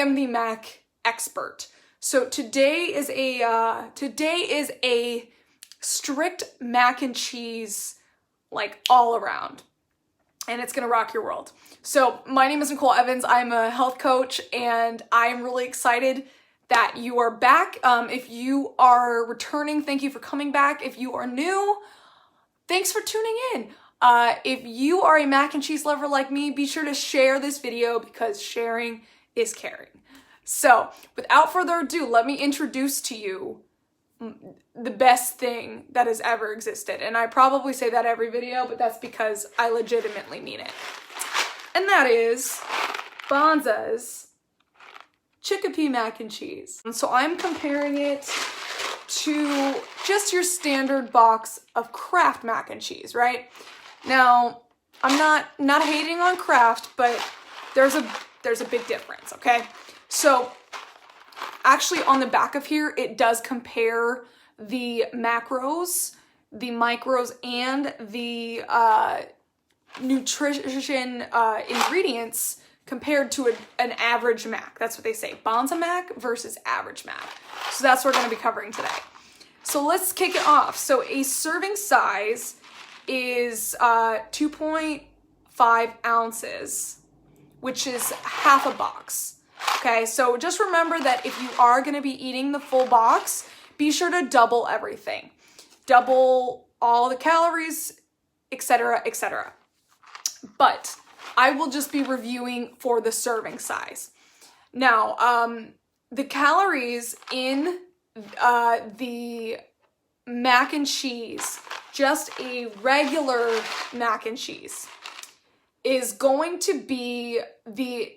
am the mac expert. So today is a strict mac and cheese, like all around, and it's gonna rock your world. So my name is Nicole Evans. I'm a health coach, and I'm really excited that you are back. If you are returning, thank you for coming back. If you are new, thanks for tuning in. If you are a mac and cheese lover like me, be sure to share this video because sharing is caring. So without further ado, let me introduce to you the best thing that has ever existed. And I probably say that every video, but that's because I legitimately mean it. And that is Banza's Chickapea Mac N Cheese. And so I'm comparing it to just your standard box of Kraft mac and cheese, right? Now, I'm not hating on Kraft, but there's a big difference, okay? So actually on the back of here, it does compare the macros, the micros, and the nutrition ingredients compared to an average mac. That's what they say, Banza mac versus average mac. So that's what we're gonna be covering today. So let's kick it off. So a serving size is 2.5 ounces, which is half a box. Okay, so just remember that if you are gonna be eating the full box, be sure to double everything. Double all the calories, etc., etc. But I will just be reviewing for the serving size. Now, the calories in the mac and cheese, just a regular mac and cheese, is going to be the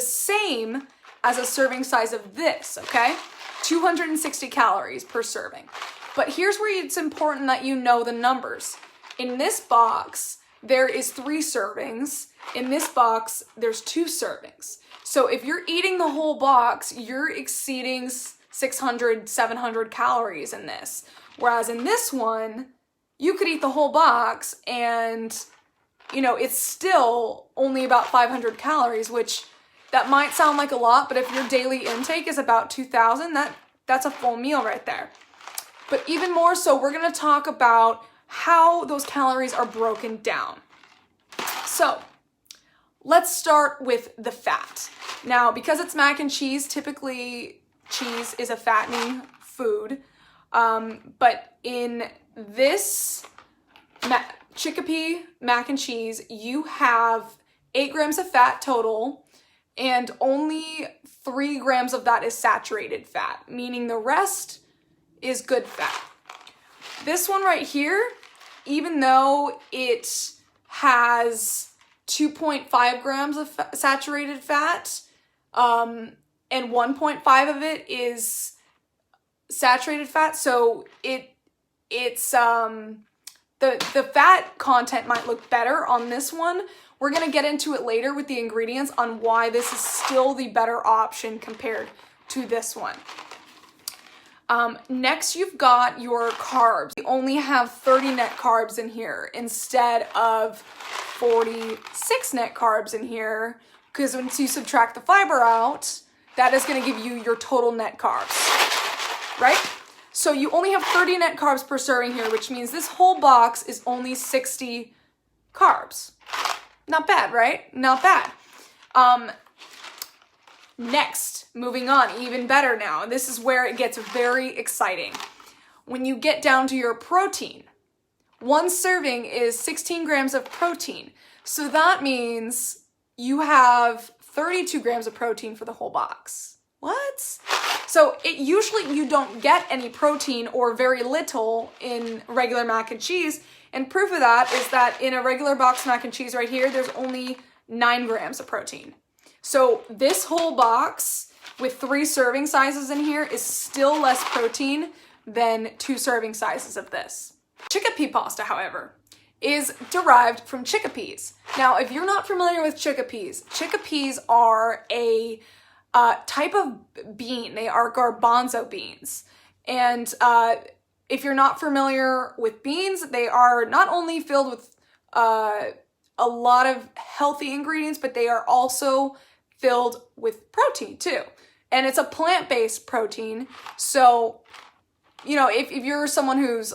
same as a serving size of this, okay? 260 calories per serving. But here's where it's important that you know the numbers. In this box, there is 3 servings. In this box, there's 2 servings. So if you're eating the whole box, you're exceeding 600, 700 calories in this. Whereas in this one, you could eat the whole box and, you know, it's still only about 500 calories, which that might sound like a lot, but if your daily intake is about 2,000, that's a full meal right there. But even more so, we're gonna talk about how those calories are broken down. So let's start with the fat. Now, because it's mac and cheese, typically cheese is a fattening food. But in this Chickapea Mac and Cheese, you have 8 grams of fat total, and only 3 grams of that is saturated fat, meaning the rest is good fat. This one right here, even though it has 2.5 grams of saturated fat, and 1.5 of it is saturated fat, so it's the fat content might look better on this one. We're gonna get into it later with the ingredients on why this is still the better option compared to this one. Next, you've got your carbs. You only have 30 net carbs in here instead of 46 net carbs in here, because once you subtract the fiber out, that is going to give you your total net carbs, right? So you only have 30 net carbs per serving here, which means this whole box is only 60 carbs. Not bad, right? Not bad. Next, moving on, even better now. This is where it gets very exciting. When you get down to your protein, 1 serving is 16 grams of protein. So that means you have 32 grams of protein for the whole box. What? So usually you don't get any protein or very little in regular mac and cheese. And proof of that is that in a regular box mac and cheese right here, there's only 9 grams of protein. So this whole box with 3 serving sizes in here is still less protein than 2 serving sizes of this. Chickapea pasta, however, is derived from chickpeas. Now, if you're not familiar with chickpeas are a type of bean. They are garbanzo beans. And if you're not familiar with beans, they are not only filled with a lot of healthy ingredients, but they are also filled with protein too. And it's a plant-based protein. So, you know, if you're someone who's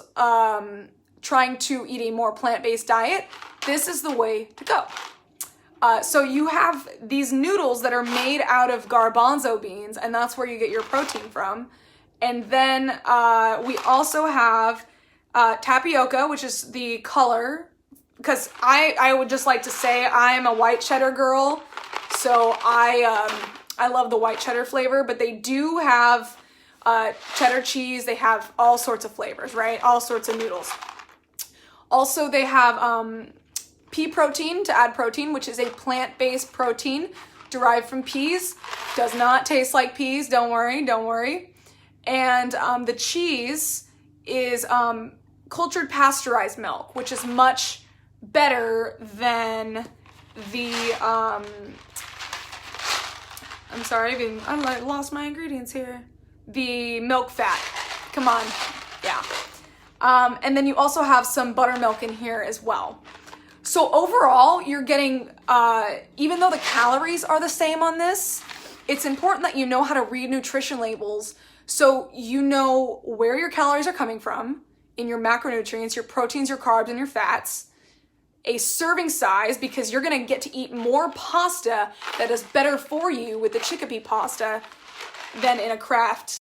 trying to eat a more plant-based diet, this is the way to go. So you have these noodles that are made out of garbanzo beans, and that's where you get your protein from. And then we also have tapioca, which is the color, because I would just like to say I'm a white cheddar girl, so I love the white cheddar flavor, but they do have cheddar cheese. They have all sorts of flavors, right? All sorts of noodles. Also, they have pea protein to add protein, which is a plant-based protein derived from peas. Does not taste like peas, don't worry, don't worry. And the cheese is cultured pasteurized milk, which is much better than the, I'm sorry, I lost my ingredients here. The milk fat, come on, yeah. And then you also have some buttermilk in here as well. So overall, you're getting, even though the calories are the same on this, it's important that you know how to read nutrition labels so you know where your calories are coming from in your macronutrients, your proteins, your carbs, and your fats, a serving size, because you're gonna get to eat more pasta that is better for you with the chickpea pasta than in a Kraft